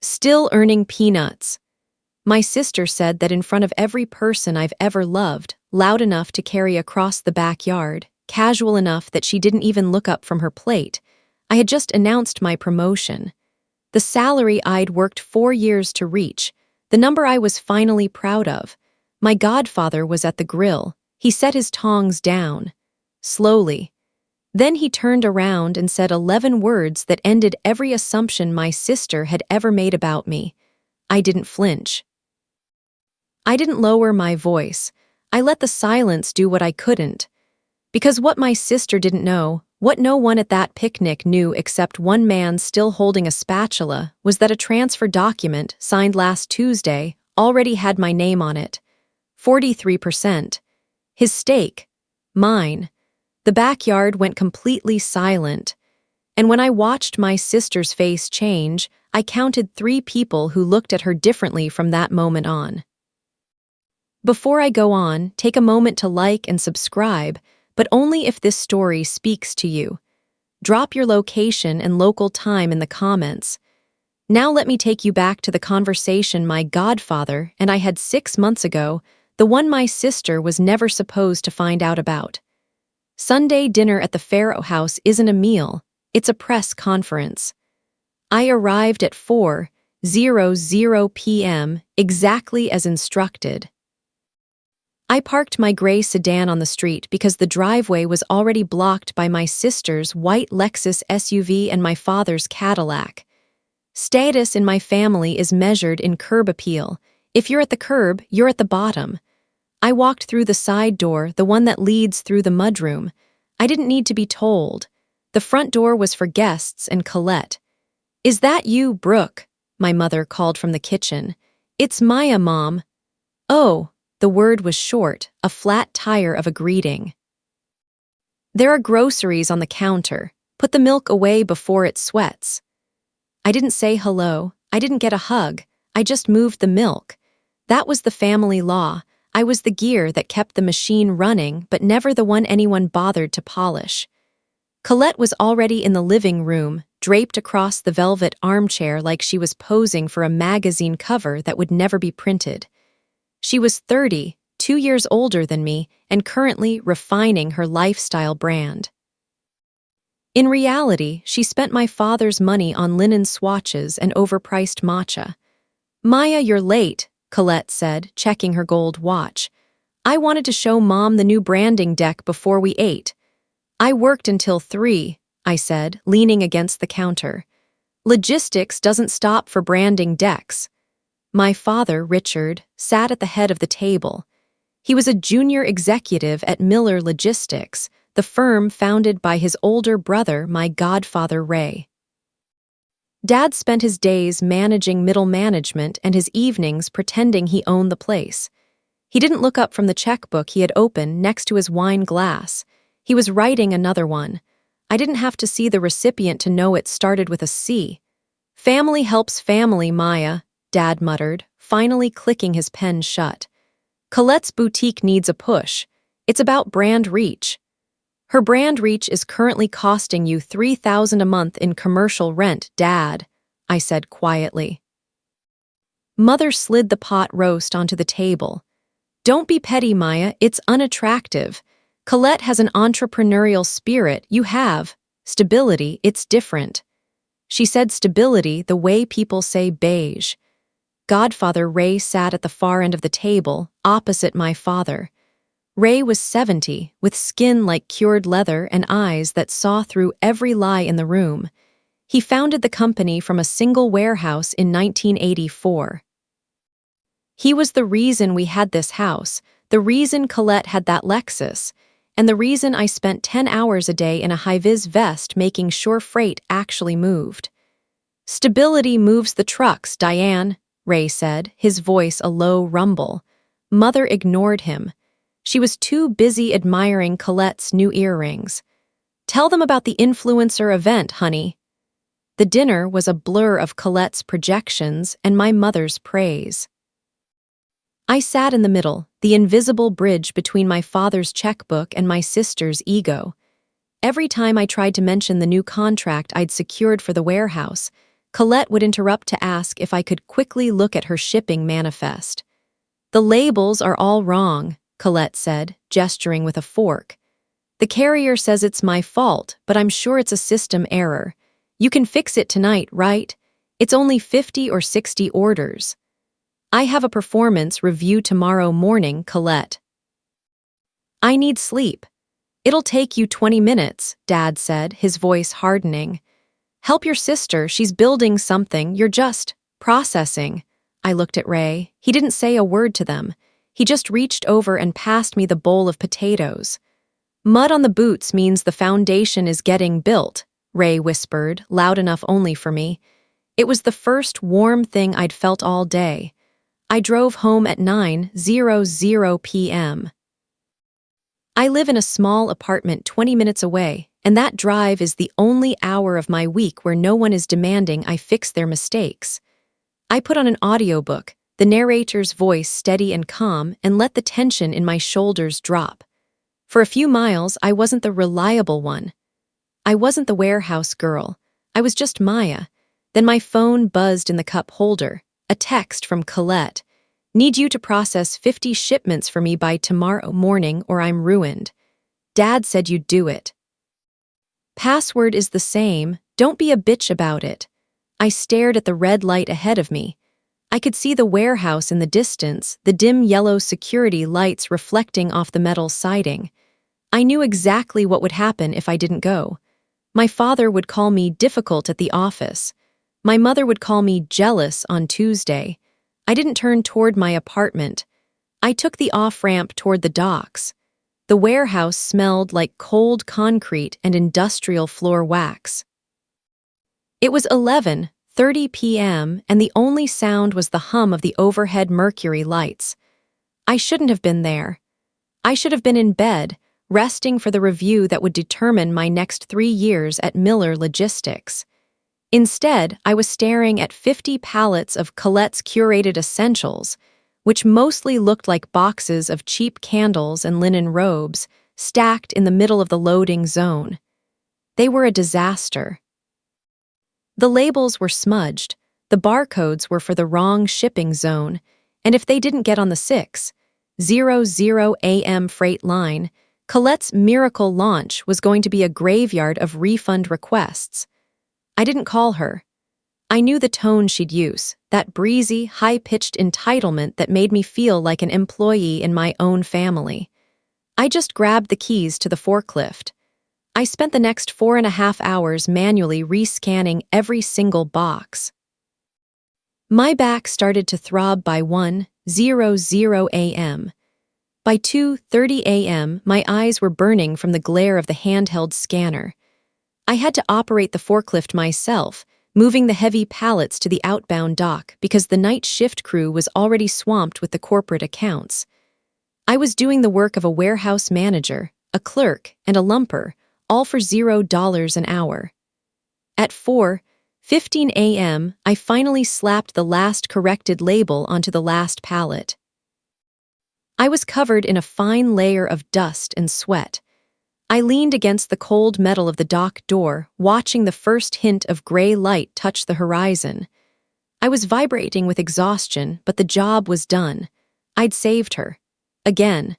Still earning peanuts. My sister said that in front of every person I've ever loved, loud enough to carry across the backyard, casual enough that she didn't even look up from her plate, I had just announced my promotion. The salary I'd worked 4 years to reach, the number I was finally proud of. My godfather was at the grill. He set his tongs down. Slowly. Then he turned around and said 11 words that ended every assumption my sister had ever made about me. I didn't flinch. I didn't lower my voice. I let the silence do what I couldn't. Because what my sister didn't know, what no one at that picnic knew except one man still holding a spatula, was that a transfer document, signed last Tuesday, already had my name on it. 43%. His stake. Mine. The backyard went completely silent. And when I watched my sister's face change, I counted 3 people who looked at her differently from that moment on. Before I go on, take a moment to like and subscribe, but only if this story speaks to you. Drop your location and local time in the comments. Now let me take you back to the conversation my godfather and I had 6 months ago, the one my sister was never supposed to find out about. Sunday dinner at the Pharaoh house isn't a meal, it's a press conference. I arrived at 4:00 p.m., exactly as instructed. I parked my gray sedan on the street because the driveway was already blocked by my sister's white Lexus SUV and my father's Cadillac. Status in my family is measured in curb appeal. If you're at the curb, you're at the bottom. I walked through the side door, the one that leads through the mudroom. I didn't need to be told. The front door was for guests and Colette. "Is that you, Brooke?" my mother called from the kitchen. "It's Maya, Mom." "Oh." The word was short, a flat tire of a greeting. "There are groceries on the counter. Put the milk away before it sweats." I didn't say hello. I didn't get a hug. I just moved the milk. That was the family law. I was the gear that kept the machine running, but never the one anyone bothered to polish. Colette was already in the living room, draped across the velvet armchair like she was posing for a magazine cover that would never be printed. She was 30, 2 years older than me, and currently refining her lifestyle brand. In reality, she spent my father's money on linen swatches and overpriced matcha. "Maya, you're late," Colette said, checking her gold watch. "I wanted to show Mom the new branding deck before we ate." "I worked until 3, I said, leaning against the counter. "Logistics doesn't stop for branding decks." My father, Richard, sat at the head of the table. He was a junior executive at Miller Logistics, the firm founded by his older brother, my godfather, Ray. Dad spent his days managing middle management and his evenings pretending he owned the place. He didn't look up from the checkbook he had opened next to his wine glass. He was writing another one. I didn't have to see the recipient to know it started with a C. "Family helps family, Maya," Dad muttered, finally clicking his pen shut. "Colette's boutique needs a push. It's about brand reach." "Her brand reach is currently costing you $3,000 a month in commercial rent, Dad," I said quietly. Mother slid the pot roast onto the table. "Don't be petty, Maya, it's unattractive. Colette has an entrepreneurial spirit, you have. Stability, it's different." She said stability the way people say beige. Godfather Ray sat at the far end of the table, opposite my father. Ray was 70, with skin like cured leather and eyes that saw through every lie in the room. He founded the company from a single warehouse in 1984. He was the reason we had this house, the reason Colette had that Lexus, and the reason I spent 10 hours a day in a high-vis vest making sure freight actually moved. "Stability moves the trucks, Diane," Ray said, his voice a low rumble. Mother ignored him. She was too busy admiring Colette's new earrings. "Tell them about the influencer event, honey." The dinner was a blur of Colette's projections and my mother's praise. I sat in the middle, the invisible bridge between my father's checkbook and my sister's ego. Every time I tried to mention the new contract I'd secured for the warehouse, Colette would interrupt to ask if I could quickly look at her shipping manifest. "The labels are all wrong," Colette said, gesturing with a fork. "The carrier says it's my fault, but I'm sure it's a system error. You can fix it tonight, right? It's only 50 or 60 orders." "I have a performance review tomorrow morning, Colette." "I need sleep." "It'll take you 20 minutes, Dad said, his voice hardening. "Help your sister, she's building something, you're just processing." I looked at Ray. He didn't say a word to them. He just reached over and passed me the bowl of potatoes. "Mud on the boots means the foundation is getting built," Ray whispered, loud enough only for me. It was the first warm thing I'd felt all day. I drove home at 9:00 p.m. I live in a small apartment 20 minutes away, and that drive is the only hour of my week where no one is demanding I fix their mistakes. I put on an audiobook, the narrator's voice steady and calm, and let the tension in my shoulders drop. For a few miles, I wasn't the reliable one. I wasn't the warehouse girl. I was just Maya. Then my phone buzzed in the cup holder. A text from Colette. "Need you to process 50 shipments for me by tomorrow morning or I'm ruined. Dad said you'd do it. Password is the same. Don't be a bitch about it." I stared at the red light ahead of me. I could see the warehouse in the distance, the dim yellow security lights reflecting off the metal siding. I knew exactly what would happen if I didn't go. My father would call me difficult at the office. My mother would call me jealous on Tuesday. I didn't turn toward my apartment. I took the off-ramp toward the docks. The warehouse smelled like cold concrete and industrial floor wax. It was 11:30 p.m., and the only sound was the hum of the overhead mercury lights. I shouldn't have been there. I should have been in bed, resting for the review that would determine my next 3 years at Miller Logistics. Instead, I was staring at 50 pallets of Colette's curated essentials, which mostly looked like boxes of cheap candles and linen robes, stacked in the middle of the loading zone. They were a disaster. The labels were smudged, the barcodes were for the wrong shipping zone, and if they didn't get on the 6:00 a.m. freight line, Colette's miracle launch was going to be a graveyard of refund requests. I didn't call her. I knew the tone she'd use, that breezy, high-pitched entitlement that made me feel like an employee in my own family. I just grabbed the keys to the forklift. I spent the next 4.5 hours manually rescanning every single box. My back started to throb by 1:00 a.m. By 2:30 a.m., my eyes were burning from the glare of the handheld scanner. I had to operate the forklift myself, moving the heavy pallets to the outbound dock because the night shift crew was already swamped with the corporate accounts. I was doing the work of a warehouse manager, a clerk, and a lumper, all for $0 an hour. At 4:15 a.m., I finally slapped the last corrected label onto the last pallet. I was covered in a fine layer of dust and sweat. I leaned against the cold metal of the dock door, watching the first hint of gray light touch the horizon. I was vibrating with exhaustion, but the job was done. I'd saved her. Again.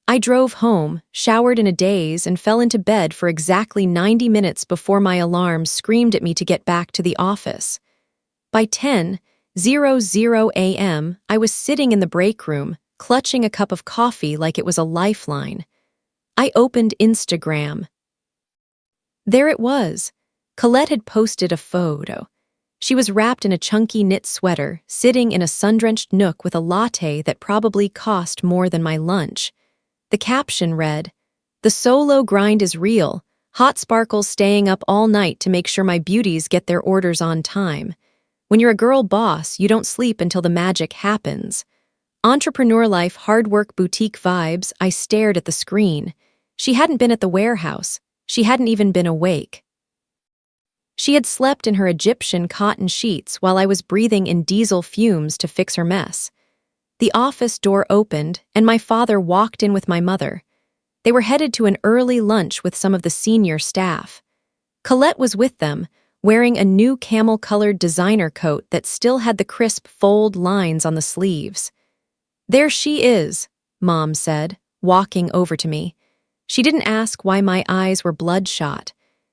I drove home, showered in a daze, and fell into bed for exactly 90 minutes before my alarm screamed at me to get back to the office. By 10:00 a.m., I was sitting in the break room, clutching a cup of coffee like it was a lifeline. I opened Instagram. There it was. Colette had posted a photo. She was wrapped in a chunky knit sweater, sitting in a sun-drenched nook with a latte that probably cost more than my lunch. The caption read, "The solo grind is real. Hot Sparkles staying up all night to make sure my beauties get their orders on time. When you're a girl boss, you don't sleep until the magic happens." Entrepreneur life, hard work, boutique vibes. I stared at the screen. She hadn't been at the warehouse. She hadn't even been awake. She had slept in her Egyptian cotton sheets while I was breathing in diesel fumes to fix her mess. The office door opened, and my father walked in with my mother. They were headed to an early lunch with some of the senior staff. Colette was with them, wearing a new camel-colored designer coat that still had the crisp fold lines on the sleeves. "There she is," Mom said, walking over to me. She didn't ask why my eyes were bloodshot.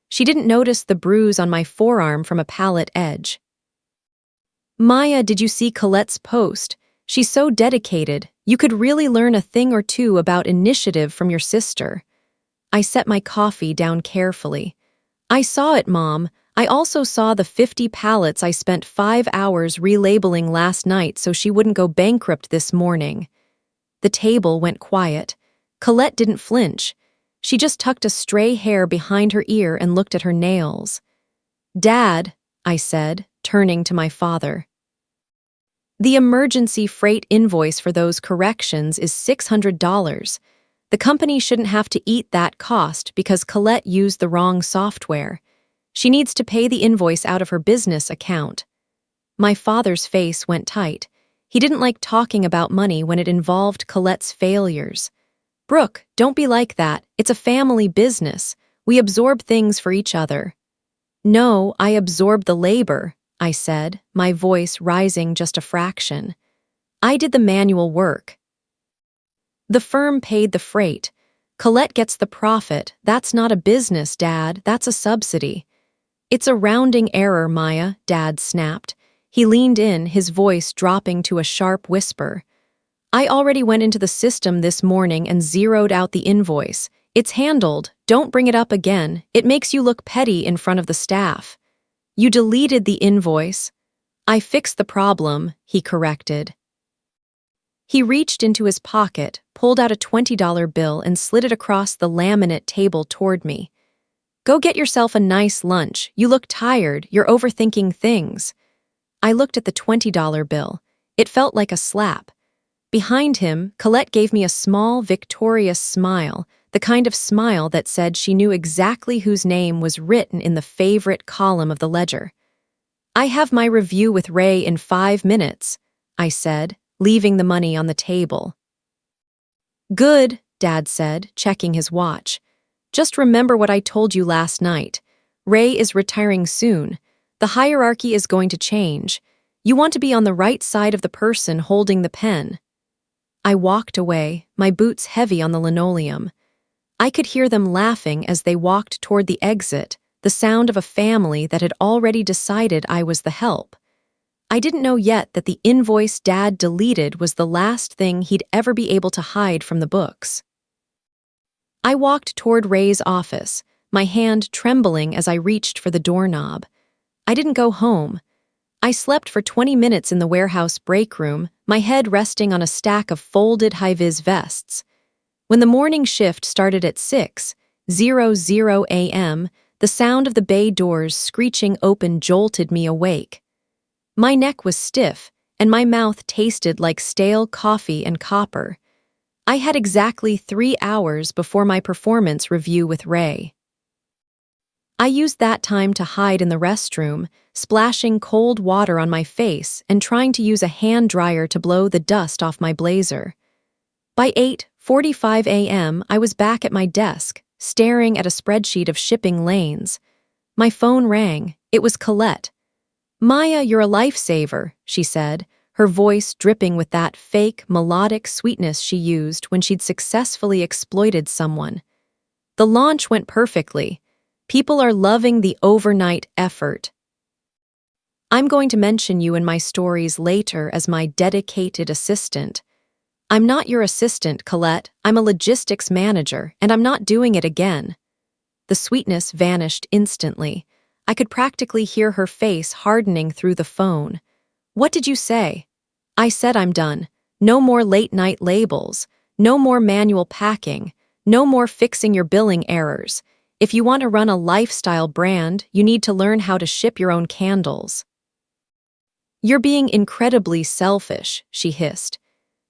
She didn't notice the bruise on my forearm from a pallet edge. "Maya, did you see Colette's post? She's so dedicated. You could really learn a thing or two about initiative from your sister." I set my coffee down carefully. "I saw it, Mom. I also saw the 50 pallets I spent 5 hours relabeling last night so she wouldn't go bankrupt this morning." The table went quiet. Colette didn't flinch. She just tucked a stray hair behind her ear and looked at her nails. "Dad," I said, turning to my father. "The emergency freight invoice for those corrections is $600. The company shouldn't have to eat that cost because Colette used the wrong software. She needs to pay the invoice out of her business account." My father's face went tight. He didn't like talking about money when it involved Colette's failures. "Brooke, don't be like that. It's a family business. We absorb things for each other." "No, I absorbed the labor," I said, my voice rising just a fraction. "I did the manual work. The firm paid the freight. Colette gets the profit. That's not a business, Dad. That's a subsidy." "It's a rounding error, Maya," Dad snapped. He leaned in, his voice dropping to a sharp whisper. "I already went into the system this morning and zeroed out the invoice. It's handled. Don't bring it up again. It makes you look petty in front of the staff." "You deleted the invoice." "I fixed the problem," he corrected. He reached into his pocket, pulled out a $20 bill and slid it across the laminate table toward me. "Go get yourself a nice lunch. You look tired. You're overthinking things." I looked at the $20 bill. It felt like a slap. Behind him, Colette gave me a small, victorious smile, the kind of smile that said she knew exactly whose name was written in the favorite column of the ledger. "I have my review with Ray in 5 minutes," I said, leaving the money on the table. "Good," Dad said, checking his watch. "Just remember what I told you last night. Ray is retiring soon. The hierarchy is going to change. You want to be on the right side of the person holding the pen." I walked away, my boots heavy on the linoleum. I could hear them laughing as they walked toward the exit, the sound of a family that had already decided I was the help. I didn't know yet that the invoice Dad deleted was the last thing he'd ever be able to hide from the books. I walked toward Ray's office, my hand trembling as I reached for the doorknob. I didn't go home. I slept for 20 minutes in the warehouse break room, my head resting on a stack of folded high-vis vests. When the morning shift started at 6:00 a.m., the sound of the bay doors screeching open jolted me awake. My neck was stiff, and my mouth tasted like stale coffee and copper. I had exactly 3 hours before my performance review with Ray. I used that time to hide in the restroom, splashing cold water on my face and trying to use a hand dryer to blow the dust off my blazer. By 8:45 a.m., I was back at my desk, staring at a spreadsheet of shipping lanes. My phone rang. It was Colette. "Maya, you're a lifesaver," she said, her voice dripping with that fake, melodic sweetness she used when she'd successfully exploited someone. "The launch went perfectly. People are loving the overnight effort. I'm going to mention you in my stories later as my dedicated assistant. I'm not your assistant, Colette. I'm a logistics manager, and I'm not doing it again." The sweetness vanished instantly. I could practically hear her face hardening through the phone. "What did you say?" "I said I'm done. No more late-night labels. No more manual packing. No more fixing your billing errors. If you want to run a lifestyle brand, you need to learn how to ship your own candles." "You're being incredibly selfish," she hissed.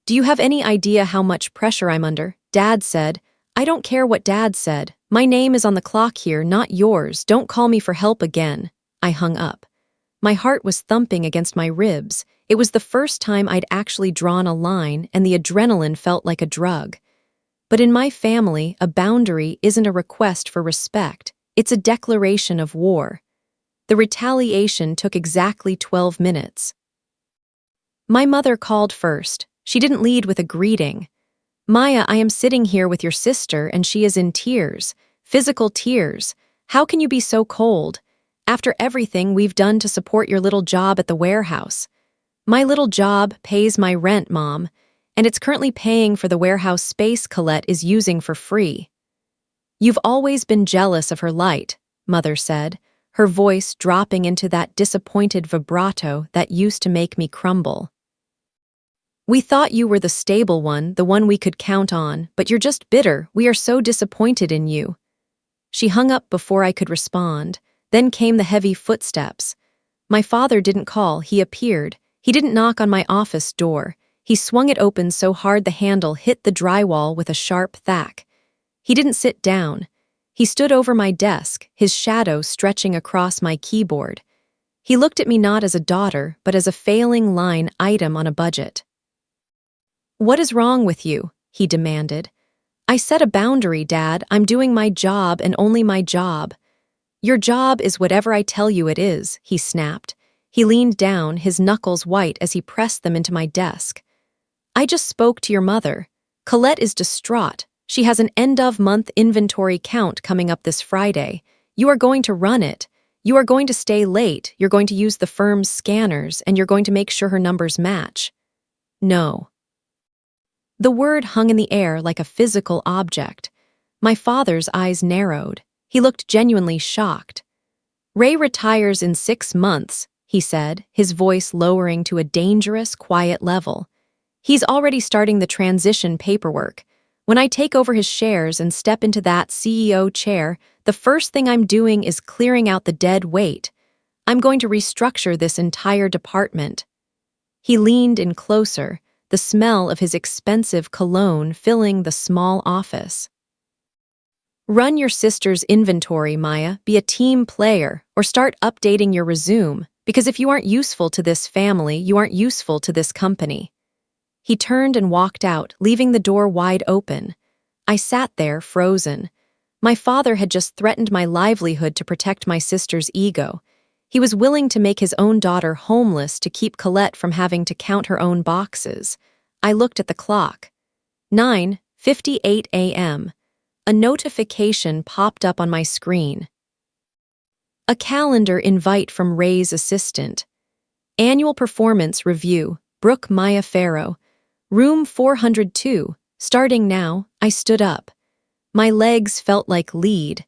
"Do you have any idea how much pressure I'm under?" Dad said. "I don't care what Dad said. My name is on the clock here, not yours. Don't call me for help again." I hung up. My heart was thumping against my ribs. It was the first time I'd actually drawn a line, and the adrenaline felt like a drug. But in my family, a boundary isn't a request for respect. It's a declaration of war. The retaliation took exactly 12 minutes. My mother called first. She didn't lead with a greeting. "Maya, I am sitting here with your sister and she is in tears. Physical tears. How can you be so cold? After everything we've done to support your little job at the warehouse." "My little job pays my rent, Mom, and it's currently paying for the warehouse space Colette is using for free." "You've always been jealous of her light," Mother said, her voice dropping into that disappointed vibrato that used to make me crumble. "We thought you were the stable one, the one we could count on, but you're just bitter. We are so disappointed in you." She hung up before I could respond. Then came the heavy footsteps. My father didn't call, he appeared. He didn't knock on my office door. He swung it open so hard the handle hit the drywall with a sharp thwack. He didn't sit down. He stood over my desk, his shadow stretching across my keyboard. He looked at me not as a daughter, but as a failing line item on a budget. "What is wrong with you?" he demanded. "I set a boundary, Dad. I'm doing my job and only my job." "Your job is whatever I tell you it is," he snapped. He leaned down, his knuckles white as he pressed them into my desk. "I just spoke to your mother. Colette is distraught. She has an end-of-month inventory count coming up this Friday. You are going to run it. You are going to stay late. You're going to use the firm's scanners, and you're going to make sure her numbers match." "No." The word hung in the air like a physical object. My father's eyes narrowed. He looked genuinely shocked. "Ray retires in 6 months," he said, his voice lowering to a dangerous, quiet level. "He's already starting the transition paperwork. When I take over his shares and step into that CEO chair, the first thing I'm doing is clearing out the dead weight. I'm going to restructure this entire department." He leaned in closer, the smell of his expensive cologne filling the small office. "Run your sister's inventory, Maya, be a team player, or start updating your resume, because if you aren't useful to this family, you aren't useful to this company." He turned and walked out, leaving the door wide open. I sat there, frozen. My father had just threatened my livelihood to protect my sister's ego. He was willing to make his own daughter homeless to keep Colette from having to count her own boxes. I looked at the clock. 9:58 a.m. A notification popped up on my screen. A calendar invite from Ray's assistant. "Annual performance review, Brooke Maya Farrow. Room 402. Starting now." I stood up. My legs felt like lead.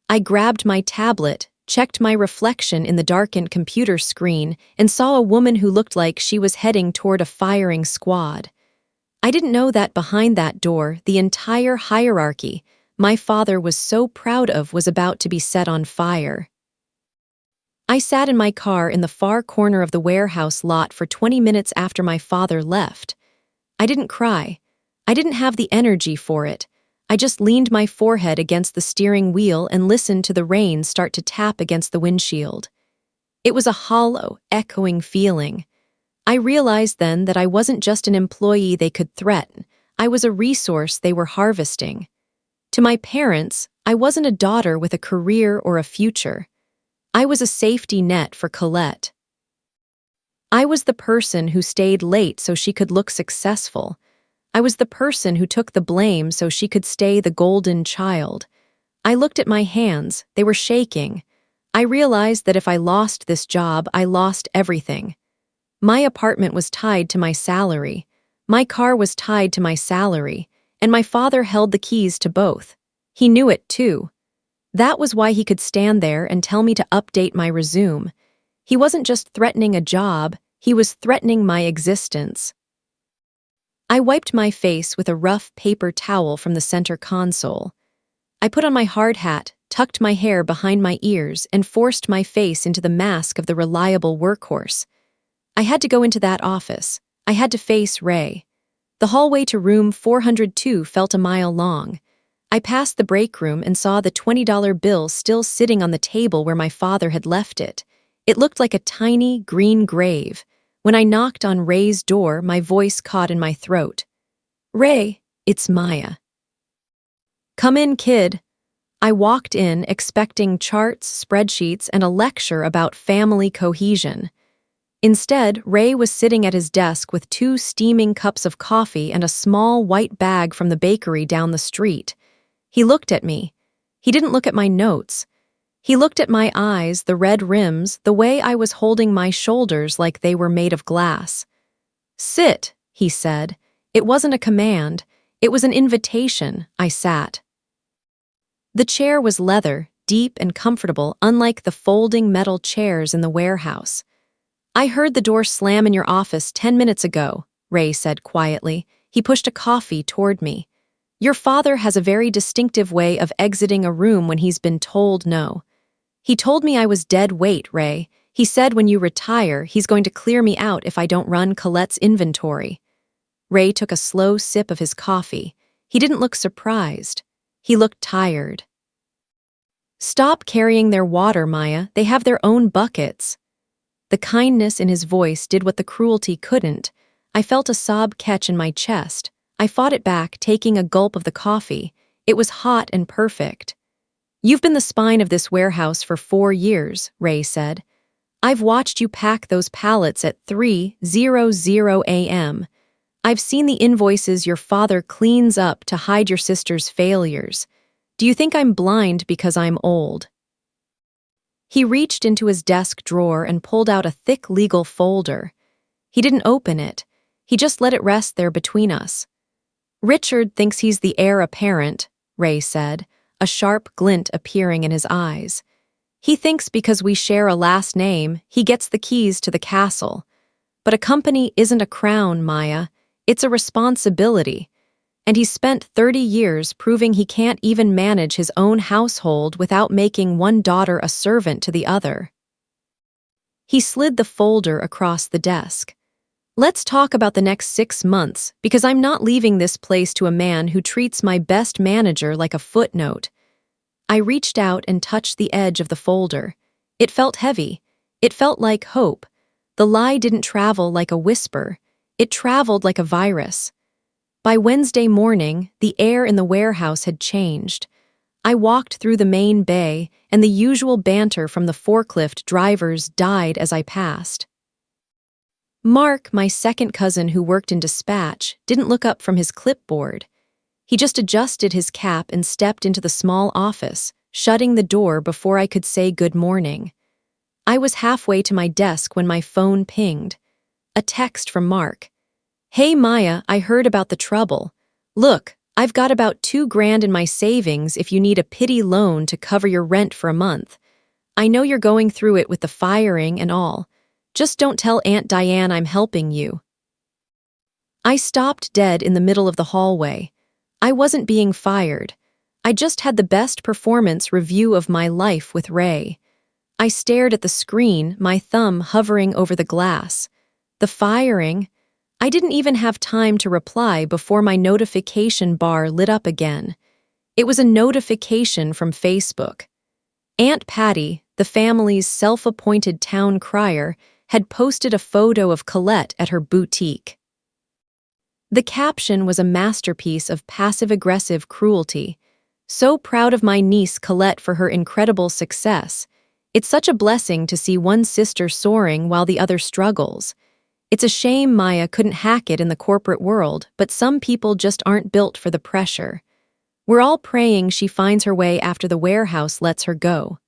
I grabbed my tablet, checked my reflection in the darkened computer screen, and saw a woman who looked like she was heading toward a firing squad. I didn't know that behind that door, the entire hierarchy my father was so proud of was about to be set on fire. I sat in my car in the far corner of the warehouse lot for 20 minutes after my father left. I didn't cry. I didn't have the energy for it. I just leaned my forehead against the steering wheel and listened to the rain start to tap against the windshield. It was a hollow, echoing feeling. I realized then that I wasn't just an employee they could threaten. I was a resource they were harvesting. To my parents, I wasn't a daughter with a career or a future. I was a safety net for Colette. I was the person who stayed late so she could look successful. I was the person who took the blame so she could stay the golden child. I looked at my hands, they were shaking. I realized that if I lost this job, I lost everything. My apartment was tied to my salary. My car was tied to my salary, and my father held the keys to both. He knew it too. That was why he could stand there and tell me to update my resume. He wasn't just threatening a job, he was threatening my existence. I wiped my face with a rough paper towel from the center console. I put on my hard hat, tucked my hair behind my ears, and forced my face into the mask of the reliable workhorse. I had to go into that office. I had to face Ray. The hallway to room 402 felt a mile long. I passed the break room and saw the $20 bill still sitting on the table where my father had left it. It looked like a tiny, green grave. When I knocked on Ray's door, my voice caught in my throat. "Ray, it's Maya." "Come in, kid." I walked in expecting charts, spreadsheets, and a lecture about family cohesion. Instead, Ray was sitting at his desk with 2 steaming cups of coffee and a small white bag from the bakery down the street. He looked at me. He didn't look at my notes. He looked at my eyes, the red rims, the way I was holding my shoulders like they were made of glass. "Sit," he said. It wasn't a command. It was an invitation. I sat. The chair was leather, deep and comfortable, unlike the folding metal chairs in the warehouse. "I heard the door slam in your office 10 minutes ago," Ray said quietly. He pushed a coffee toward me. "Your father has a very distinctive way of exiting a room when he's been told no. He told me I was dead weight, Ray. He said when you retire, he's going to clear me out if I don't run Colette's inventory." Ray took a slow sip of his coffee. He didn't look surprised. He looked tired. "Stop carrying their water, Maya. They have their own buckets." The kindness in his voice did what the cruelty couldn't. I felt a sob catch in my chest. I fought it back, taking a gulp of the coffee. It was hot and perfect. "You've been the spine of this warehouse for 4 years, Ray said. "I've watched you pack those pallets at 3:00 a.m. I've seen the invoices your father cleans up to hide your sister's failures. Do you think I'm blind because I'm old?" He reached into his desk drawer and pulled out a thick legal folder. He didn't open it. He just let it rest there between us. "Richard thinks he's the heir apparent," Ray said, a sharp glint appearing in his eyes. "He thinks because we share a last name, he gets the keys to the castle. But a company isn't a crown, Maya. It's a responsibility. And he's spent 30 years proving he can't even manage his own household without making one daughter a servant to the other." He slid the folder across the desk. "Let's talk about the next 6 months, because I'm not leaving this place to a man who treats my best manager like a footnote." I reached out and touched the edge of the folder. It felt heavy. It felt like hope. The lie didn't travel like a whisper. It traveled like a virus. By Wednesday morning, the air in the warehouse had changed. I walked through the main bay, and the usual banter from the forklift drivers died as I passed. Mark, my second cousin who worked in dispatch, didn't look up from his clipboard. He just adjusted his cap and stepped into the small office, shutting the door before I could say good morning. I was halfway to my desk when my phone pinged. A text from Mark. "Hey Maya, I heard about the trouble. Look, I've got about $2,000 in my savings if you need a pity loan to cover your rent for a month. I know you're going through it with the firing and all. Just don't tell Aunt Diane I'm helping you." I stopped dead in the middle of the hallway. I wasn't being fired. I just had the best performance review of my life with Ray. I stared at the screen, my thumb hovering over the glass. The firing? I didn't even have time to reply before my notification bar lit up again. It was a notification from Facebook. Aunt Patty, the family's self-appointed town crier, had posted a photo of Colette at her boutique. The caption was a masterpiece of passive-aggressive cruelty. "So proud of my niece Colette for her incredible success. It's such a blessing to see one sister soaring while the other struggles. It's a shame Maya couldn't hack it in the corporate world, but some people just aren't built for the pressure. We're all praying she finds her way after the warehouse lets her go."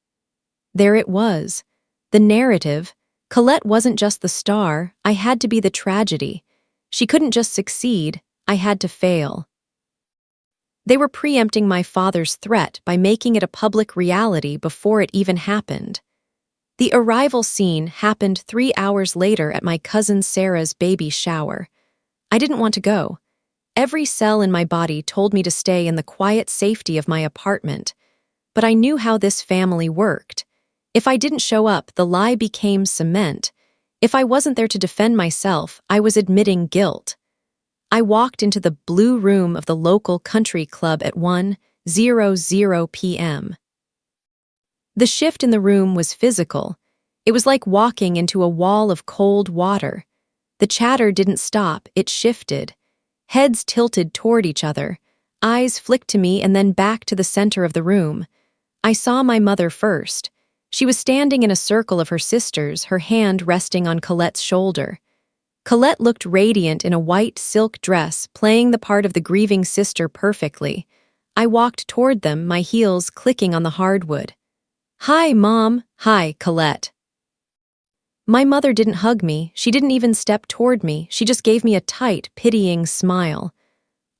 There it was. The narrative. Colette wasn't just the star, I had to be the tragedy. She couldn't just succeed, I had to fail. They were preempting my father's threat by making it a public reality before it even happened. The arrival scene happened 3 hours later at my cousin Sarah's baby shower. I didn't want to go. Every cell in my body told me to stay in the quiet safety of my apartment. But I knew how this family worked. If I didn't show up, the lie became cement. If I wasn't there to defend myself, I was admitting guilt. I walked into the blue room of the local country club at 1:00 p.m. The shift in the room was physical. It was like walking into a wall of cold water. The chatter didn't stop, it shifted. Heads tilted toward each other. Eyes flicked to me and then back to the center of the room. I saw my mother first. She was standing in a circle of her sisters, her hand resting on Colette's shoulder. Colette looked radiant in a white silk dress, playing the part of the grieving sister perfectly. I walked toward them, my heels clicking on the hardwood. "Hi, Mom." "Hi, Colette." My mother didn't hug me, she didn't even step toward me, she just gave me a tight, pitying smile.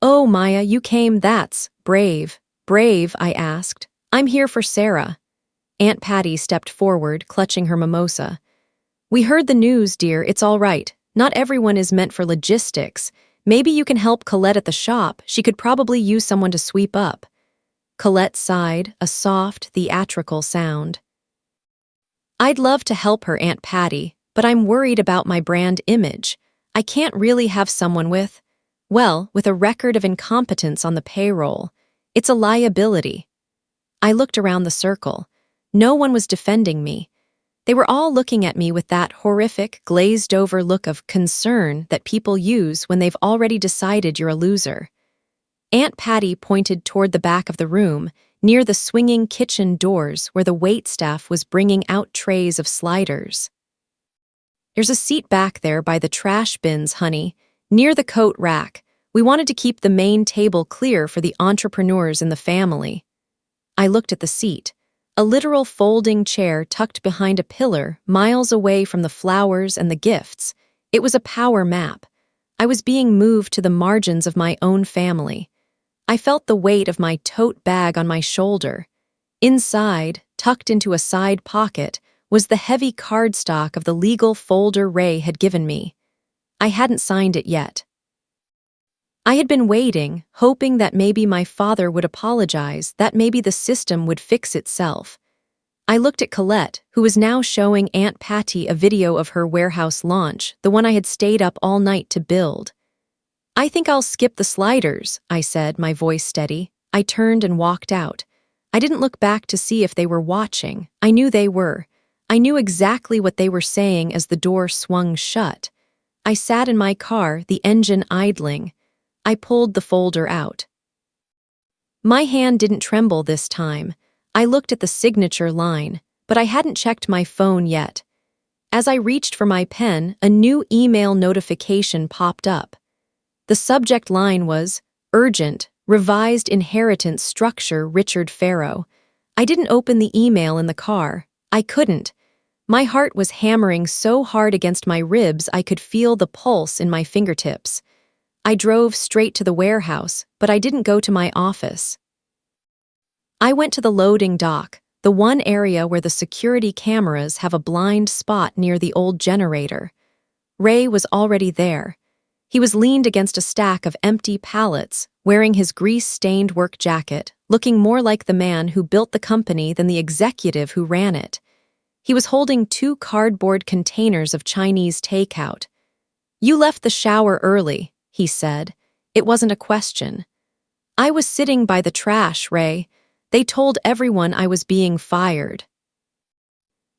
"Oh, Maya, you came, that's brave." "Brave?" I asked. "I'm here for Sarah." Aunt Patty stepped forward, clutching her mimosa. "We heard the news, dear, it's all right. Not everyone is meant for logistics. Maybe you can help Colette at the shop, she could probably use someone to sweep up." Colette sighed, a soft, theatrical sound. "I'd love to help her, Aunt Patty, but I'm worried about my brand image. I can't really have someone with a record of incompetence on the payroll. It's a liability." I looked around the circle. No one was defending me. They were all looking at me with that horrific, glazed-over look of concern that people use when they've already decided you're a loser. Aunt Patty pointed toward the back of the room, near the swinging kitchen doors where the waitstaff was bringing out trays of sliders. "There's a seat back there by the trash bins, honey, near the coat rack. We wanted to keep the main table clear for the entrepreneurs in the family." I looked at the seat. A literal folding chair tucked behind a pillar, miles away from the flowers and the gifts. It was a power map. I was being moved to the margins of my own family. I felt the weight of my tote bag on my shoulder. Inside, tucked into a side pocket, was the heavy cardstock of the legal folder Ray had given me. I hadn't signed it yet. I had been waiting, hoping that maybe my father would apologize, that maybe the system would fix itself. I looked at Colette, who was now showing Aunt Patty a video of her warehouse launch, the one I had stayed up all night to build. "I think I'll skip the sliders," I said, my voice steady. I turned and walked out. I didn't look back to see if they were watching. I knew they were. I knew exactly what they were saying as the door swung shut. I sat in my car, the engine idling. I pulled the folder out. My hand didn't tremble this time. I looked at the signature line, but I hadn't checked my phone yet. As I reached for my pen, a new email notification popped up. The subject line was, "Urgent, Revised Inheritance Structure, Richard Farrow." I didn't open the email in the car. I couldn't. My heart was hammering so hard against my ribs I could feel the pulse in my fingertips. I drove straight to the warehouse, but I didn't go to my office. I went to the loading dock, the one area where the security cameras have a blind spot near the old generator. Ray was already there. He was leaned against a stack of empty pallets, wearing his grease-stained work jacket, looking more like the man who built the company than the executive who ran it. He was holding 2 cardboard containers of Chinese takeout. "You left the shower early," he said. It wasn't a question. "I was sitting by the trash, Ray. They told everyone I was being fired.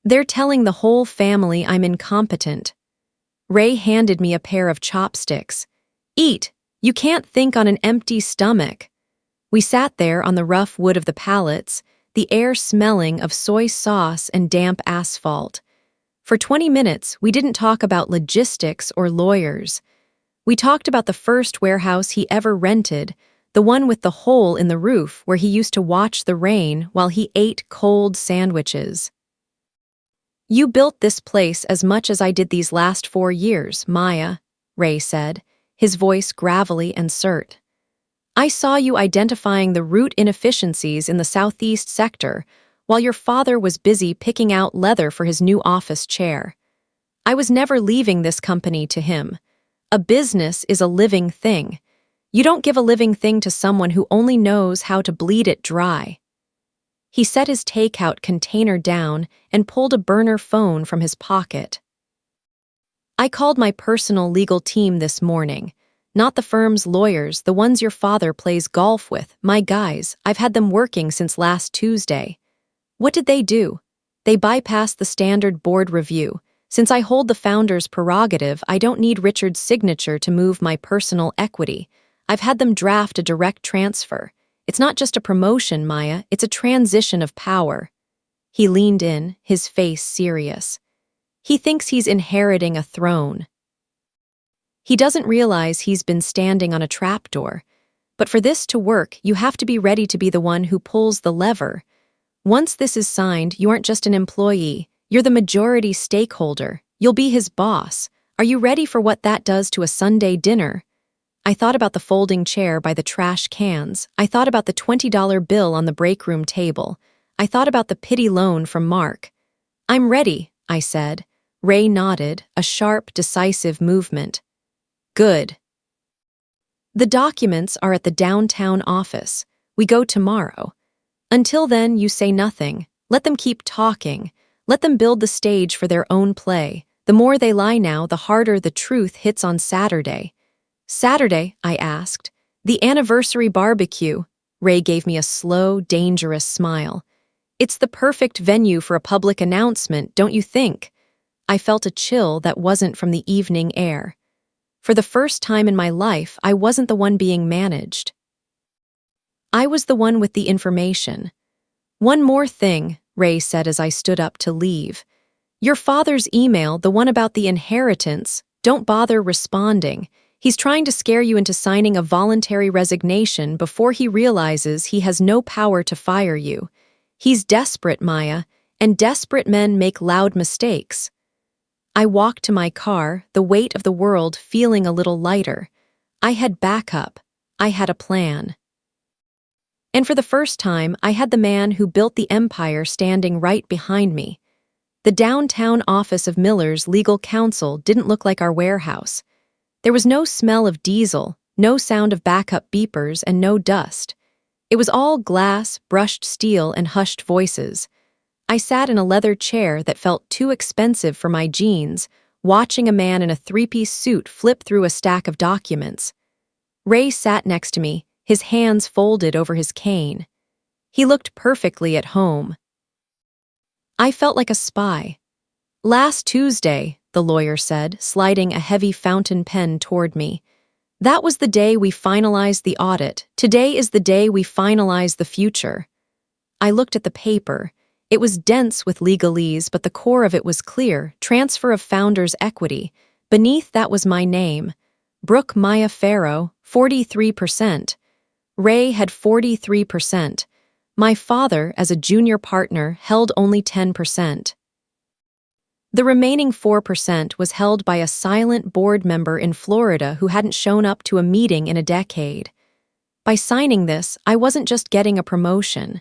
They're telling the whole family I'm incompetent." Ray handed me a pair of chopsticks. "Eat. You can't think on an empty stomach." We sat there on the rough wood of the pallets, the air smelling of soy sauce and damp asphalt. For 20 minutes, we didn't talk about logistics or lawyers. We talked about the first warehouse he ever rented, the one with the hole in the roof where he used to watch the rain while he ate cold sandwiches. "You built this place as much as I did these last 4 years, Maya," Ray said, his voice gravelly and curt. "I saw you identifying the root inefficiencies in the southeast sector while your father was busy picking out leather for his new office chair. I was never leaving this company to him. A business is a living thing. You don't give a living thing to someone who only knows how to bleed it dry." He set his takeout container down and pulled a burner phone from his pocket. "I called my personal legal team this morning. Not the firm's lawyers, the ones your father plays golf with, my guys. I've had them working since last Tuesday." "What did they do?" "They bypassed the standard board review. Since I hold the founder's prerogative, I don't need Richard's signature to move my personal equity. I've had them draft a direct transfer. It's not just a promotion, Maya, it's a transition of power. He leaned in, his face serious. He thinks he's inheriting a throne. He doesn't realize he's been standing on a trapdoor. But for this to work, you have to be ready to be the one who pulls the lever. Once this is signed, you aren't just an employee. You're the majority stakeholder. You'll be his boss. Are you ready for what that does to a Sunday dinner? I thought about the folding chair by the trash cans. I thought about the $20 bill on the break room table. I thought about the pity loan from Mark. I'm ready, I said. Ray nodded, a sharp, decisive movement. Good. The documents are at the downtown office. We go tomorrow. Until then, you say nothing. Let them keep talking. Let them build the stage for their own play. The more they lie now, the harder the truth hits on Saturday. Saturday, I asked. The anniversary barbecue. Ray gave me a slow, dangerous smile. It's the perfect venue for a public announcement, don't you think? I felt a chill that wasn't from the evening air. For the first time in my life, I wasn't the one being managed. I was the one with the information. One more thing, Ray said as I stood up to leave. Your father's email, the one about the inheritance, don't bother responding. He's trying to scare you into signing a voluntary resignation before he realizes he has no power to fire you. He's desperate, Maya, and desperate men make loud mistakes. I walked to my car, the weight of the world feeling a little lighter. I had backup. I had a plan. And for the first time, I had the man who built the empire standing right behind me. The downtown office of Miller's legal counsel didn't look like our warehouse. There was no smell of diesel, no sound of backup beepers, and no dust. It was all glass, brushed steel, and hushed voices. I sat in a leather chair that felt too expensive for my jeans, watching a man in a three-piece suit flip through a stack of documents. Ray sat next to me, his hands folded over his cane. He looked perfectly at home. I felt like a spy. Last Tuesday, the lawyer said, sliding a heavy fountain pen toward me. That was the day we finalized the audit. Today is the day we finalize the future. I looked at the paper. It was dense with legalese, but the core of it was clear: transfer of founder's equity. Beneath that was my name. Brooke Maya Farrow, 43%. Ray had 43%. My father, as a junior partner, held only 10%. The remaining 4% was held by a silent board member in Florida who hadn't shown up to a meeting in a decade. By signing this, I wasn't just getting a promotion.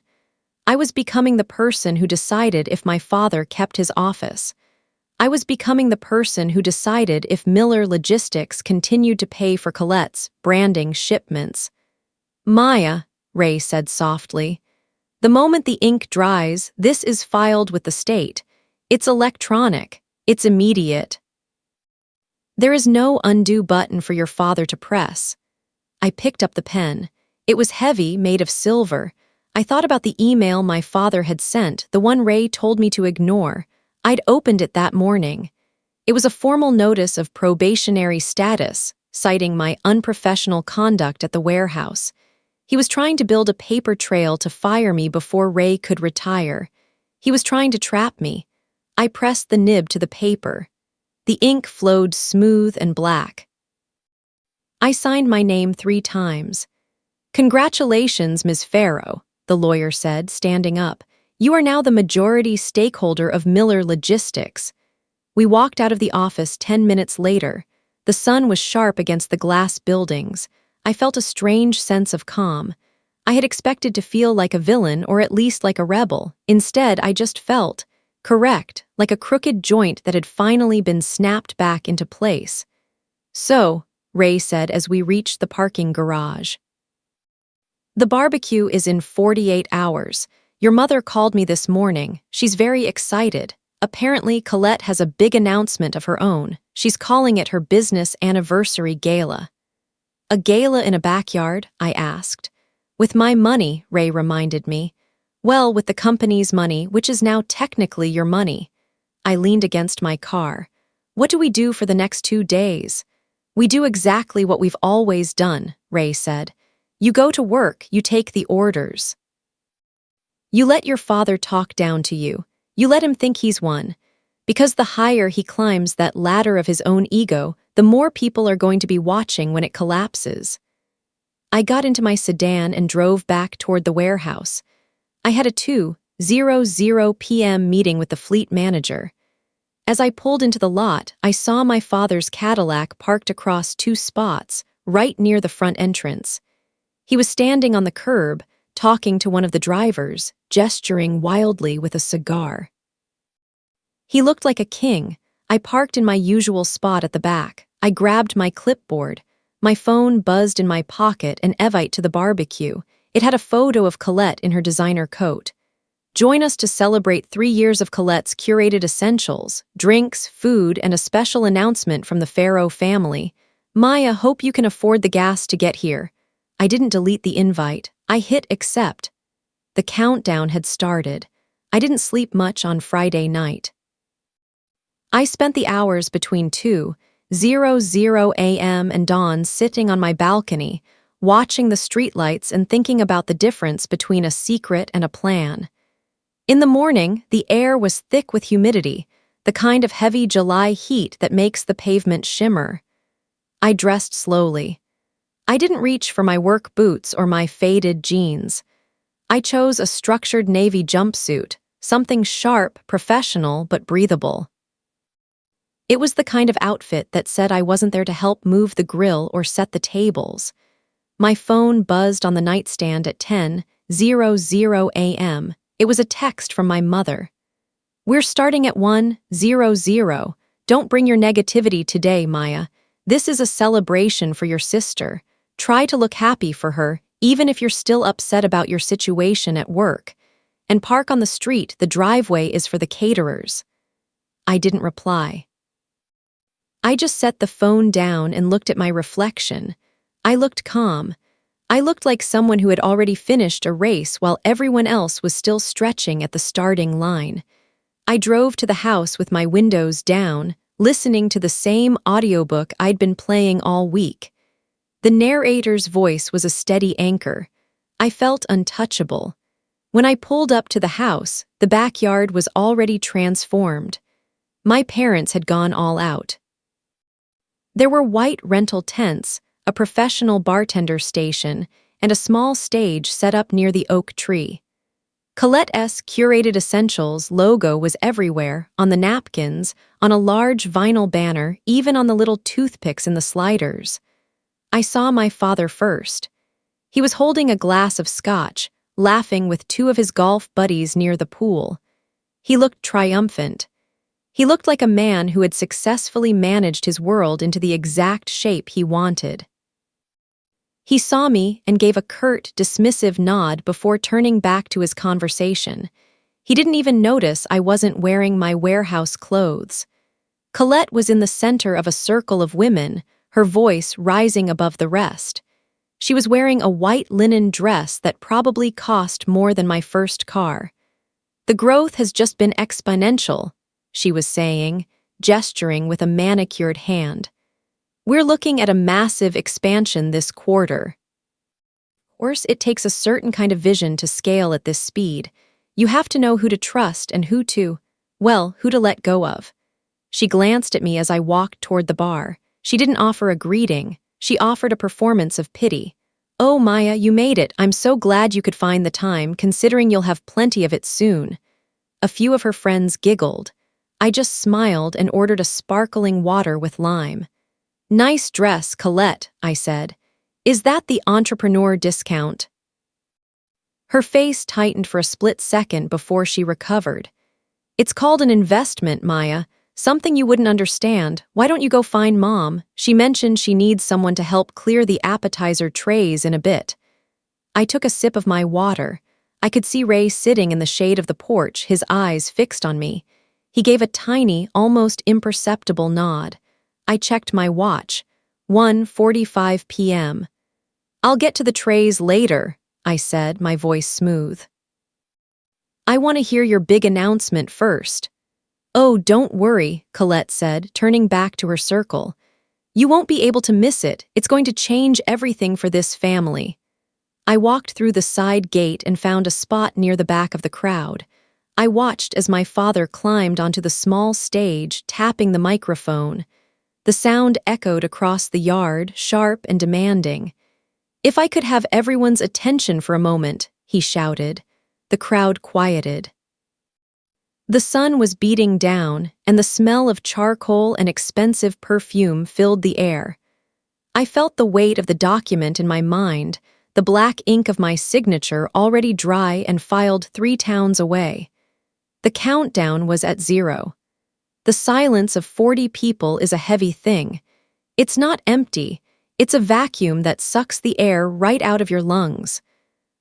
I was becoming the person who decided if my father kept his office. I was becoming the person who decided if Miller Logistics continued to pay for Colette's branding shipments. Maya, Ray said softly, the moment the ink dries, this is filed with the state. It's electronic. It's immediate. There is no undo button for your father to press. I picked up the pen. It was heavy, made of silver. I thought about the email my father had sent, the one Ray told me to ignore. I'd opened it that morning. It was a formal notice of probationary status, citing my unprofessional conduct at the warehouse. He was trying to build a paper trail to fire me before Ray could retire. He was trying to trap me. I pressed the nib to the paper. The ink flowed smooth and black. I signed my name 3 times. Congratulations, Ms. Farrow, the lawyer said, standing up. You are now the majority stakeholder of Miller Logistics. We walked out of the office 10 minutes later. The sun was sharp against the glass buildings. I felt a strange sense of calm. I had expected to feel like a villain or at least like a rebel. Instead, I just felt correct, like a crooked joint that had finally been snapped back into place. So, Ray said as we reached the parking garage. The barbecue is in 48 hours. Your mother called me this morning. She's very excited. Apparently, Colette has a big announcement of her own. She's calling it her business anniversary gala. A gala in a backyard? I asked. With my money, Ray reminded me. Well, with the company's money, which is now technically your money. I leaned against my car. What do we do for the next 2 days? We do exactly what we've always done, Ray said. You go to work, you take the orders. You let your father talk down to you. You let him think he's one. Because the higher he climbs that ladder of his own ego, the more people are going to be watching when it collapses. I got into my sedan and drove back toward the warehouse. I had a 2:00 p.m. meeting with the fleet manager. As I pulled into the lot, I saw my father's Cadillac parked across 2 spots, right near the front entrance. He was standing on the curb, talking to one of the drivers, gesturing wildly with a cigar. He looked like a king. I parked in my usual spot at the back. I grabbed my clipboard. My phone buzzed in my pocket, an invite to the barbecue. It had a photo of Colette in her designer coat. Join us to celebrate 3 years of Colette's curated essentials, drinks, food, and a special announcement from the Farrow family. Maya, hope you can afford the gas to get here. I didn't delete the invite. I hit accept. The countdown had started. I didn't sleep much on Friday night. I spent the hours between 2:00 a.m. and dawn sitting on my balcony, watching the streetlights and thinking about the difference between a secret and a plan. In the morning, the air was thick with humidity, the kind of heavy July heat that makes the pavement shimmer. I dressed slowly. I didn't reach for my work boots or my faded jeans. I chose a structured navy jumpsuit, something sharp, professional, but breathable. It was the kind of outfit that said I wasn't there to help move the grill or set the tables. My phone buzzed on the nightstand at 10:00 a.m. It was a text from my mother. We're starting at 1:00. Don't bring your negativity today, Maya. This is a celebration for your sister. Try to look happy for her, even if you're still upset about your situation at work. And park on the street, the driveway is for the caterers. I didn't reply. I just set the phone down and looked at my reflection. I looked calm. I looked like someone who had already finished a race while everyone else was still stretching at the starting line. I drove to the house with my windows down, listening to the same audiobook I'd been playing all week. The narrator's voice was a steady anchor. I felt untouchable. When I pulled up to the house, the backyard was already transformed. My parents had gone all out. There were white rental tents, a professional bartender station, and a small stage set up near the oak tree. Colette's Curated Essentials logo was everywhere, on the napkins, on a large vinyl banner, even on the little toothpicks in the sliders. I saw my father first. He was holding a glass of scotch, laughing with 2 of his golf buddies near the pool. He looked triumphant. He looked like a man who had successfully managed his world into the exact shape he wanted. He saw me and gave a curt, dismissive nod before turning back to his conversation. He didn't even notice I wasn't wearing my warehouse clothes. Colette was in the center of a circle of women, her voice rising above the rest. She was wearing a white linen dress that probably cost more than my first car. The growth has just been exponential, she was saying, gesturing with a manicured hand. We're looking at a massive expansion this quarter. Of course, it takes a certain kind of vision to scale at this speed. You have to know who to trust and who to let go of. She glanced at me as I walked toward the bar. She didn't offer a greeting. She offered a performance of pity. Oh, Maya, you made it. I'm so glad you could find the time, considering you'll have plenty of it soon. A few of her friends giggled. I just smiled and ordered a sparkling water with lime. Nice dress, Colette, I said. Is that the entrepreneur discount? Her face tightened for a split second before she recovered. It's called an investment, Maya. Something you wouldn't understand. Why don't you go find Mom? She mentioned she needs someone to help clear the appetizer trays in a bit. I took a sip of my water. I could see Ray sitting in the shade of the porch, his eyes fixed on me. He gave a tiny, almost imperceptible nod. I checked my watch. 1:45 p.m. I'll get to the trays later, I said, my voice smooth. I want to hear your big announcement first. Oh, don't worry, Colette said, turning back to her circle. You won't be able to miss it. It's going to change everything for this family. I walked through the side gate and found a spot near the back of the crowd. I watched as my father climbed onto the small stage, tapping the microphone. The sound echoed across the yard, sharp and demanding. "If I could have everyone's attention for a moment," he shouted. The crowd quieted. The sun was beating down, and the smell of charcoal and expensive perfume filled the air. I felt the weight of the document in my mind, the black ink of my signature already dry and filed 3 towns away. The countdown was at 0. The silence of 40 people is a heavy thing. It's not empty, it's a vacuum that sucks the air right out of your lungs.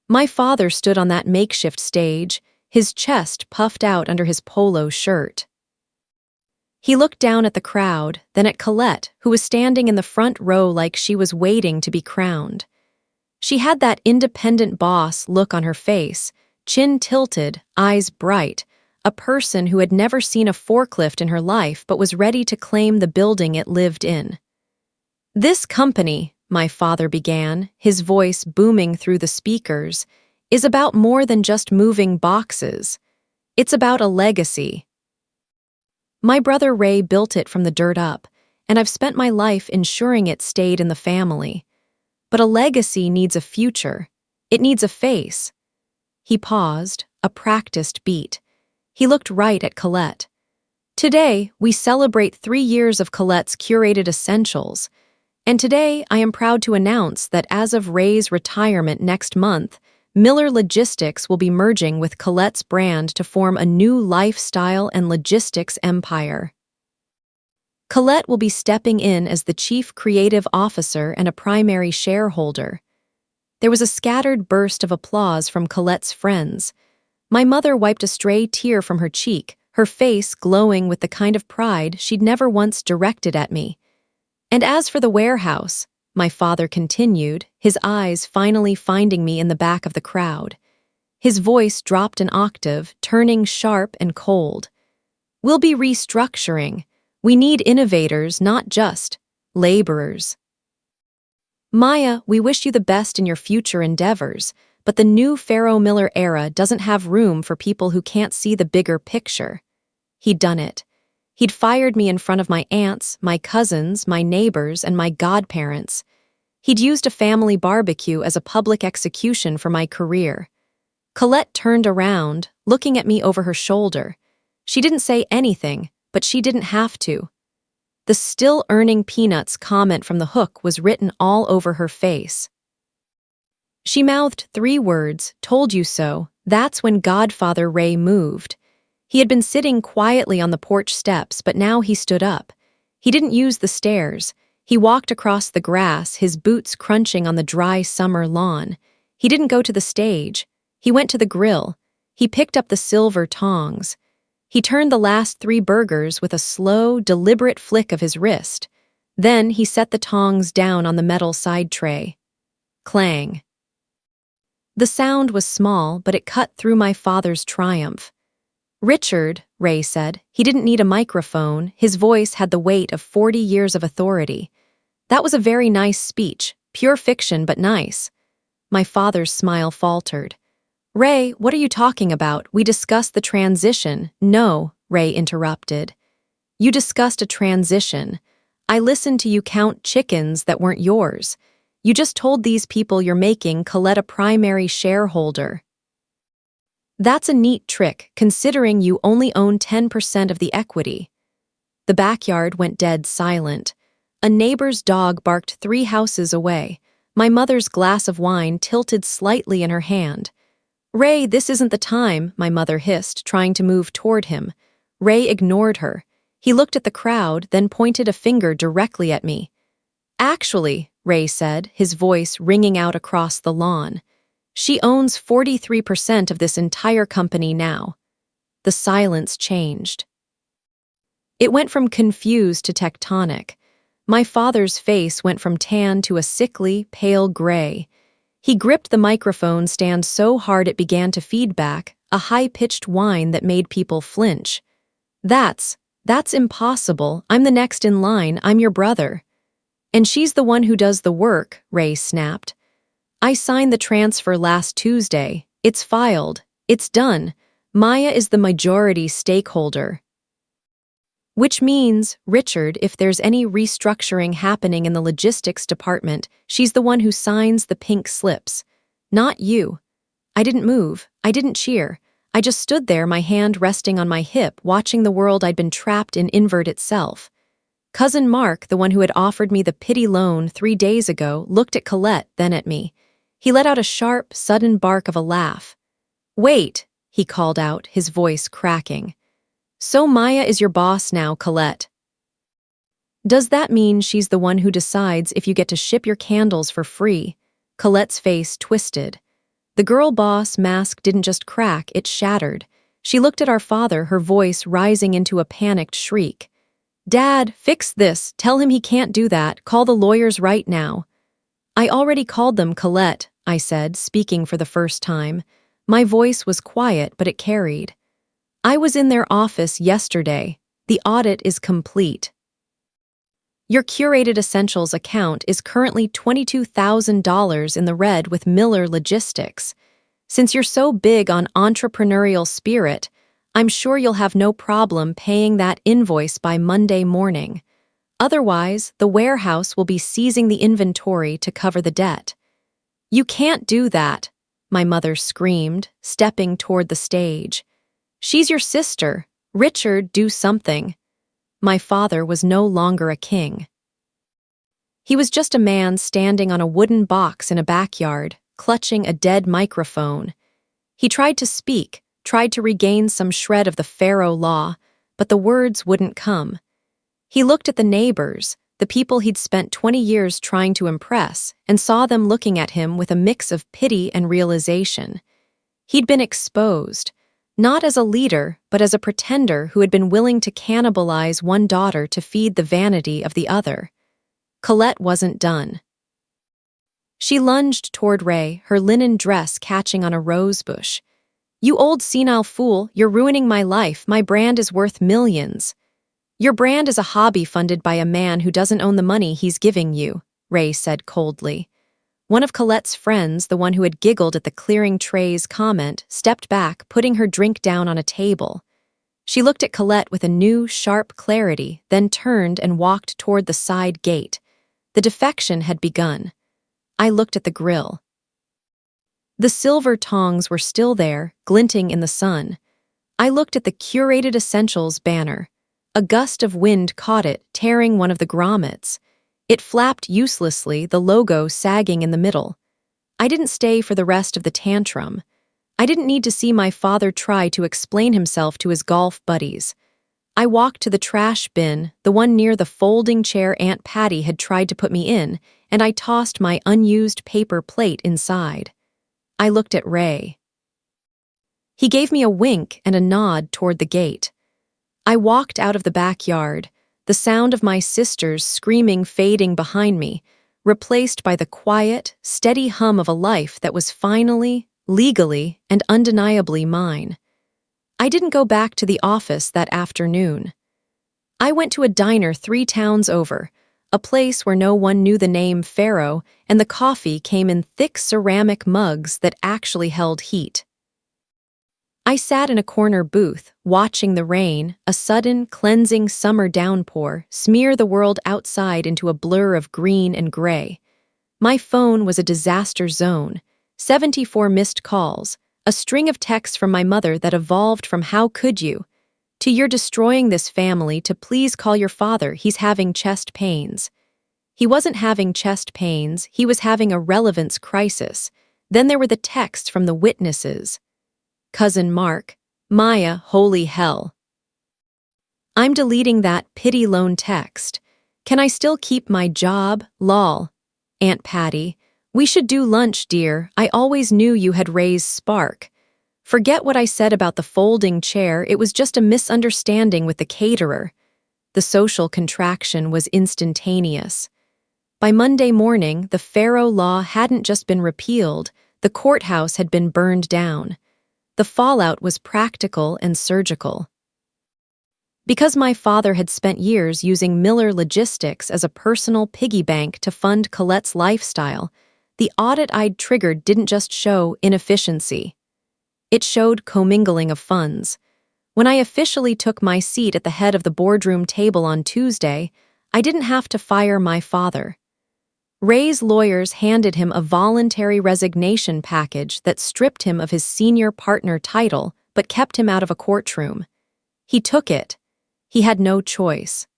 My father stood on that makeshift stage, his chest puffed out under his polo shirt. He looked down at the crowd, then at Colette, who was standing in the front row like she was waiting to be crowned. She had that independent boss look on her face, chin tilted, eyes bright, a person who had never seen a forklift in her life but was ready to claim the building it lived in. "This company," my father began, his voice booming through the speakers, "is about more than just moving boxes. It's about a legacy. My brother Ray built it from the dirt up, and I've spent my life ensuring it stayed in the family. But a legacy needs a future. It needs a face." He paused, a practiced beat. He looked right at Colette. "Today, we celebrate 3 years of Colette's curated essentials. And today, I am proud to announce that as of Ray's retirement next month, Miller Logistics will be merging with Colette's brand to form a new lifestyle and logistics empire. Colette will be stepping in as the chief creative officer and a primary shareholder." There was a scattered burst of applause from Colette's friends. My mother wiped a stray tear from her cheek, her face glowing with the kind of pride she'd never once directed at me. "And as for the warehouse," my father continued, his eyes finally finding me in the back of the crowd. His voice dropped an octave, turning sharp and cold. "We'll be restructuring. We need innovators, not just laborers. Maya, we wish you the best in your future endeavors, but the new Pharaoh Miller era doesn't have room for people who can't see the bigger picture." He'd done it. He'd fired me in front of my aunts, my cousins, my neighbors, and my godparents. He'd used a family barbecue as a public execution for my career. Colette turned around, looking at me over her shoulder. She didn't say anything, but she didn't have to. The "still earning peanuts" comment from the hook was written all over her face. She mouthed 3 words, "Told you so." That's when Godfather Ray moved. He had been sitting quietly on the porch steps, but now he stood up. He didn't use the stairs. He walked across the grass, his boots crunching on the dry summer lawn. He didn't go to the stage. He went to the grill. He picked up the silver tongs. He turned the last 3 burgers with a slow, deliberate flick of his wrist. Then he set the tongs down on the metal side tray. Clang. The sound was small, but it cut through my father's triumph. "Richard," Ray said. He didn't need a microphone. His voice had the weight of 40 years of authority. "That was a very nice speech. Pure fiction, but nice." My father's smile faltered. "Ray, what are you talking about? We discussed the transition." "No," Ray interrupted. "You discussed a transition. I listened to you count chickens that weren't yours. You just told these people you're making Colette a primary shareholder. That's a neat trick, considering you only own 10% of the equity." The backyard went dead silent. A neighbor's dog barked 3 houses away. My mother's glass of wine tilted slightly in her hand. "Ray, this isn't the time," my mother hissed, trying to move toward him. Ray ignored her. He looked at the crowd, then pointed a finger directly at me. "Actually," Ray said, his voice ringing out across the lawn, "she owns 43% of this entire company now." The silence changed. It went from confused to tectonic. My father's face went from tan to a sickly, pale gray. He gripped the microphone stand so hard it began to feedback, a high-pitched whine that made people flinch. That's impossible. I'm the next in line. I'm your brother." "And she's the one who does the work," Ray snapped. I signed the transfer last Tuesday. It's filed. It's done. Maya is the majority stakeholder. Which means, Richard, if there's any restructuring happening in the logistics department, she's the one who signs the pink slips. Not you. I didn't move. I didn't cheer. I just stood there, my hand resting on my hip, watching the world I'd been trapped in invert itself. Cousin Mark, the one who had offered me the pity loan 3 days ago, looked at Colette, then at me. He let out a sharp, sudden bark of a laugh. "Wait," he called out, his voice cracking. "So Maya is your boss now, Colette. Does that mean she's the one who decides if you get to ship your candles for free?" Colette's face twisted. The girl boss mask didn't just crack, it shattered. She looked at our father, her voice rising into a panicked shriek. "Dad, fix this. Tell him he can't do that. Call the lawyers right now." "I already called them, Colette," I said, speaking for the first time. My voice was quiet, but it carried. "I was in their office yesterday. The audit is complete. Your curated essentials account is currently $22,000 in the red with Miller Logistics. Since you're so big on entrepreneurial spirit, I'm sure you'll have no problem paying that invoice by Monday morning. Otherwise, the warehouse will be seizing the inventory to cover the debt." "You can't do that," my mother screamed, stepping toward the stage. "She's your sister. Richard, do something." My father was no longer a king. He was just a man standing on a wooden box in a backyard, clutching a dead microphone. He tried to speak, tried to regain some shred of the Pharaoh law, but the words wouldn't come. He looked at the neighbors, the people he'd spent 20 years trying to impress, and saw them looking at him with a mix of pity and realization. He'd been exposed, not as a leader, but as a pretender who had been willing to cannibalize one daughter to feed the vanity of the other. Colette wasn't done. She lunged toward Ray, her linen dress catching on a rose bush. "You old senile fool, you're ruining my life. My brand is worth millions." "Your brand is a hobby funded by a man who doesn't own the money he's giving you," Ray said coldly. One of Colette's friends, the one who had giggled at the clearing tray's comment, stepped back, putting her drink down on a table. She looked at Colette with a new, sharp clarity, then turned and walked toward the side gate. The defection had begun. I looked at the grill. The silver tongs were still there, glinting in the sun. I looked at the curated essentials banner. A gust of wind caught it, tearing one of the grommets. It flapped uselessly, the logo sagging in the middle. I didn't stay for the rest of the tantrum. I didn't need to see my father try to explain himself to his golf buddies. I walked to the trash bin, the one near the folding chair Aunt Patty had tried to put me in, and I tossed my unused paper plate inside. I looked at Ray. He gave me a wink and a nod toward the gate. I walked out of the backyard, the sound of my sisters screaming fading behind me, replaced by the quiet, steady hum of a life that was finally, legally, and undeniably mine. I didn't go back to the office that afternoon. I went to a diner 3 towns over, a place where no one knew the name Pharaoh, and the coffee came in thick ceramic mugs that actually held heat. I sat in a corner booth, watching the rain, a sudden, cleansing summer downpour, smear the world outside into a blur of green and gray. My phone was a disaster zone, 74 missed calls, a string of texts from my mother that evolved from "how could you?" to "you're destroying this family, to please call your father, he's having chest pains." He wasn't having chest pains, he was having a relevance crisis. Then there were the texts from the witnesses. Cousin Mark, Maya, holy hell. I'm deleting that pity loan text. Can I still keep my job? Lol. Aunt Patty, we should do lunch, dear. I always knew you had Ray's spark. Forget what I said about the folding chair, it was just a misunderstanding with the caterer. The social contraction was instantaneous. By Monday morning, the Pharaoh law hadn't just been repealed, the courthouse had been burned down. The fallout was practical and surgical. Because my father had spent years using Miller Logistics as a personal piggy bank to fund Colette's lifestyle, The audit I'd triggered didn't just show inefficiency. It showed commingling of funds. When I officially took my seat at the head of the boardroom table on Tuesday, I didn't have to fire my father. Ray's lawyers handed him a voluntary resignation package that stripped him of his senior partner title but kept him out of a courtroom. He took it. He had no choice.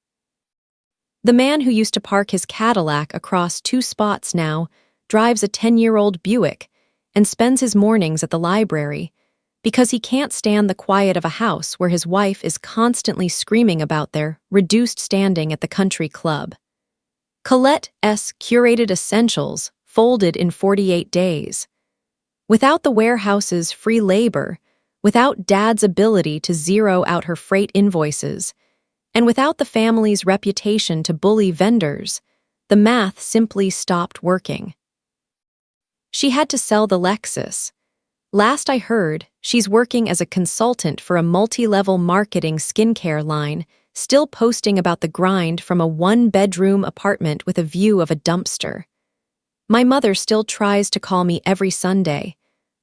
The man who used to park his Cadillac across 2 spots now drives a 10-year-old Buick and spends his mornings at the library because he can't stand the quiet of a house where his wife is constantly screaming about their reduced standing at the country club. Colette's curated essentials folded in 48 days. Without the warehouse's free labor, without Dad's ability to zero out her freight invoices, and without the family's reputation to bully vendors, the math simply stopped working. She had to sell the Lexus. Last I heard, she's working as a consultant for a multi-level marketing skincare line, still posting about the grind from a 1-bedroom apartment with a view of a dumpster. My mother still tries to call me every Sunday.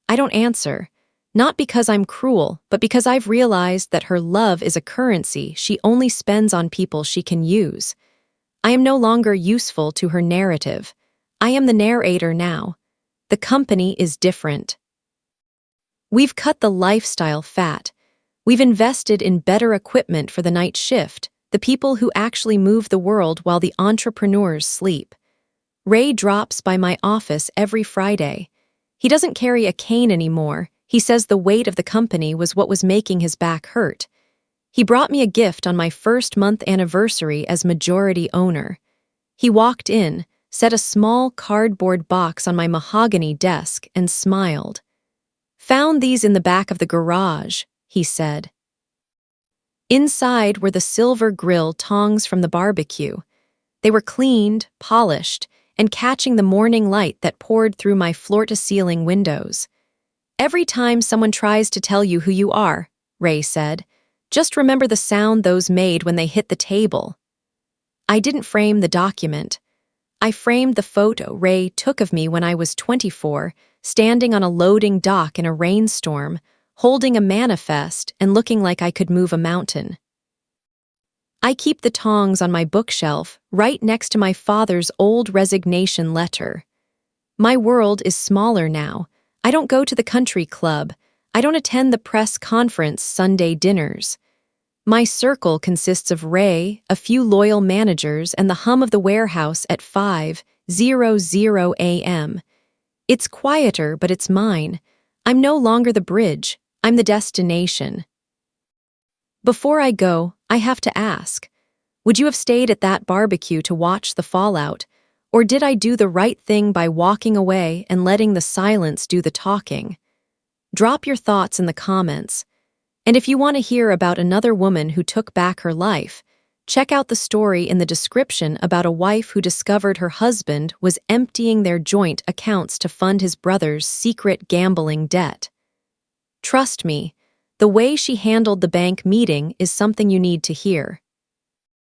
I don't answer, not because I'm cruel, but because I've realized that her love is a currency she only spends on people she can use. I am no longer useful to her narrative. I am the narrator now. The company is different. We've cut the lifestyle fat. We've invested in better equipment for the night shift, the people who actually move the world while the entrepreneurs sleep. Ray drops by my office every Friday. He doesn't carry a cane anymore. He says the weight of the company was what was making his back hurt. He brought me a gift on my first-month anniversary as majority owner. He walked in, set a small cardboard box on my mahogany desk, and smiled. "Found these in the back of the garage," he said. Inside were the silver grill tongs from the barbecue. They were cleaned, polished, and catching the morning light that poured through my floor-to-ceiling windows. "Every time someone tries to tell you who you are," Ray said, "just remember the sound those made when they hit the table." I didn't frame the document. I framed the photo Ray took of me when I was 24, standing on a loading dock in a rainstorm, holding a manifest and looking like I could move a mountain. I keep the tongs on my bookshelf right next to my father's old resignation letter. My world is smaller now. I don't go to the country club. I don't attend the press conference Sunday dinners. My circle consists of Ray, a few loyal managers, and the hum of the warehouse at 5:00 a.m. It's quieter, but it's mine. I'm no longer the bridge. I'm the destination. Before I go, I have to ask, would you have stayed at that barbecue to watch the fallout, or did I do the right thing by walking away and letting the silence do the talking? Drop your thoughts in the comments. And if you want to hear about another woman who took back her life, check out the story in the description about a wife who discovered her husband was emptying their joint accounts to fund his brother's secret gambling debt. Trust me, the way she handled the bank meeting is something you need to hear.